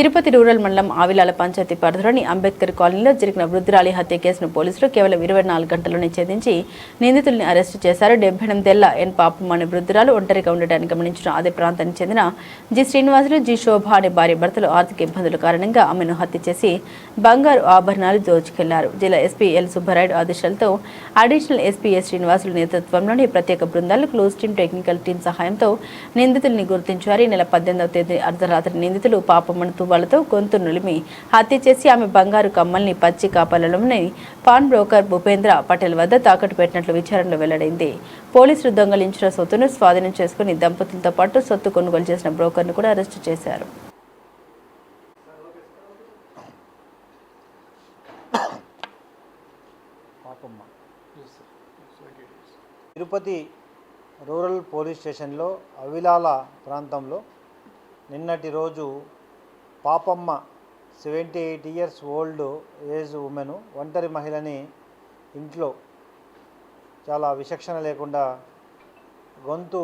Tirupati rural మండలం ఆవిలాల పంచాయతీ పరిధిలోని అంబేద్కర్ కాలనీలో జరిగిన వృద్ధురాలి హత్య కేసును పోలీసులు కేవలం 24 గంటల్లోనే ఛేదించి నిందితుల్ని అరెస్టు చేశారు. 78 ఏళ్ల ఎన్ పాపమ్మ అనే వృద్ధురాలు ఒంటరిగా ఉండటాన్ని గమనించిన అదే ప్రాంతానికి చెందిన జి శ్రీనివాసులు, జి శోభ అనే భార్య భర్తలు ఆర్థిక ఇబ్బందుల కారణంగా ఆమెను హత్య చేసి బంగారు ఆభరణాలు దోచుకెళ్లారు. జిల్లా ఎస్పీ ఎల్ సుబ్బారాయుడు ఆదేశాలతో అడిషనల్ ఎస్పీ ఎస్ శ్రీనివాసులు నేతృత్వంలోని ప్రత్యేక బృందాలు క్లోజ్ టీం, టెక్నికల్ టీం సహాయంతో నిందితుల్ని గుర్తించారు. ఈ నెల 18వ తేదీ అర్ధరాత్రి నిందితులు పాపమ్మను తువ్వాలతో గొంతు నులిమి హత్య చేసి ఆమె బంగారు కమ్మల్ని పచ్చి కాపలలోని పాన్ బ్రోకర్ భూపేంద్ర పటేల్ వద్ద తాకట్టు పెట్టినట్లు విచారణలో వెల్లడైంది. పోలీసులు దొంగలించిన సొత్తును స్వాధీనం చేసుకుని దంపతులతో పాటు సొత్తు కొనుగోలు చేసిన బ్రోకర్ను కూడా అరెస్టు చేశారు. తిరుపతి రూరల్ పోలీస్ స్టేషన్లో అవిలాల ప్రాంతంలో నిన్నటి రోజు Papamma 78 years old age women ఒంటరి మహిళని ఇంట్లో చాలా విచక్షణ లేకుండా గొంతు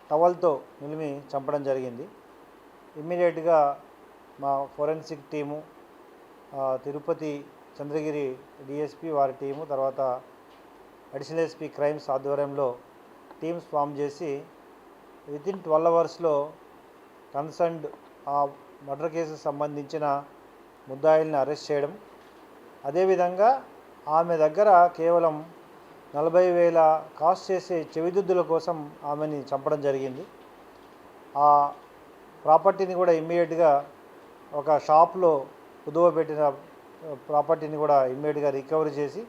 టవల్తో నిలిమి చంపడం జరిగింది. ఇమ్మీడియట్గా మా forensic team, Tirupati Chandragiri DSP వారి టీము, తర్వాత అడిషనల్ ఎస్పీ క్రైమ్స్ ఆధ్వర్యంలో టీమ్స్ ఫామ్ చేసి వితిన్ 12 అవర్స్లో కన్సర్న్డ్ ఆ మర్డర్ కేసుకు సంబంధించిన ముద్దాయిల్ని అరెస్ట్ చేయడం, అదేవిధంగా ఆమె దగ్గర కేవలం 40,000 కాస్ట్ చేసే చెవిదిద్దుల కోసం ఆమెని చంపడం జరిగింది. ఆ ప్రాపర్టీని కూడా ఇమ్మీడియట్గా ఒక షాప్లో కుదువబెట్టిన ప్రాపర్టీని కూడా ఇమ్మీడియట్గా రికవరీ చేసి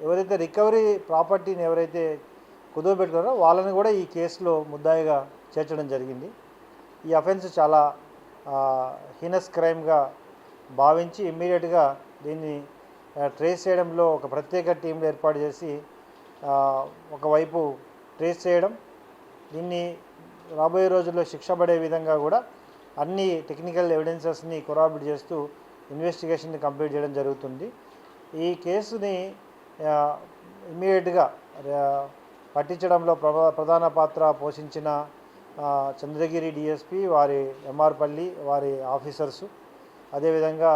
ఎవరైతే రికవరీ ప్రాపర్టీని ఎవరైతే కుదువబెట్టుకున్నారో వాళ్ళని కూడా ఈ కేసులో ముద్దాయిగా చేర్చడం జరిగింది. ఈ అఫెన్స్ చాలా హీనస్ క్రైమ్గా భావించి ఇమ్మీడియట్గా దీన్ని ట్రేస్ చేయడంలో ఒక ప్రత్యేక టీంలు ఏర్పాటు చేసి ఒకవైపు ట్రేస్ చేయడం, దీన్ని రాబోయే రోజుల్లో శిక్ష పడే విధంగా కూడా అన్ని టెక్నికల్ ఎవిడెన్సెస్ని కొరాబిట్ చేస్తూ ఇన్వెస్టిగేషన్ని కంప్లీట్ చేయడం జరుగుతుంది. ఈ కేసుని ఇమ్మీడియట్గా పట్టించడంలో ప్రధాన పాత్ర పోషించిన చంద్రగిరి డిఎస్పి, వారి ఎంఆర్పల్లి వారి ఆఫీసర్సు, అదేవిధంగా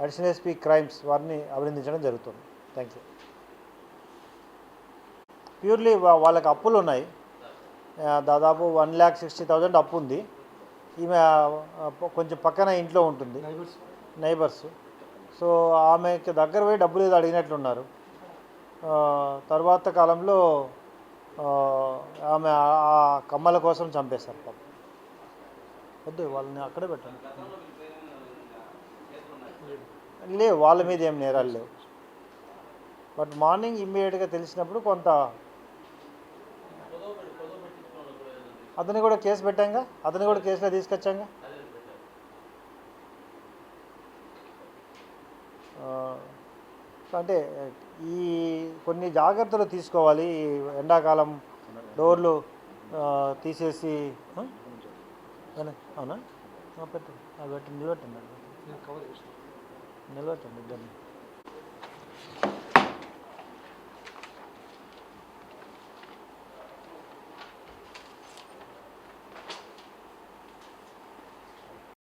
అడిషనల్ ఎస్పీ క్రైమ్స్ వారిని అభినందించడం జరుగుతుంది. Thank you. ప్యూర్లీ వాళ్ళకి అప్పులు ఉన్నాయి, దాదాపు 1,60,000 అప్పు ఉంది. ఈమె కొంచెం పక్కన ఇంట్లో ఉంటుంది, నైబర్స్. సో ఆమెకి దగ్గర పోయి డబ్బులు ఏదో అడిగినట్లున్నారు. తర్వాత కాలంలో ఆమె ఆ కమ్మల కోసం చంపేశారు. పాపం వద్దు, వాళ్ళని అక్కడే పెట్టండి. లేవు, వాళ్ళ మీద ఏం నేరాలు లేవు. బట్ మార్నింగ్ ఇమ్మీడియట్గా తెలిసినప్పుడు కొంత అతని కూడా కేసు పెట్టాంగా, అతని కూడా కేసులో తీసుకొచ్చాంగా. అంటే ఈ కొన్ని జాగ్రత్తలు తీసుకోవాలి. ఎండాకాలం డోర్లు తీసేసి అవునా పెట్టండి, నిలబెట్టండి ఇద్దరిని.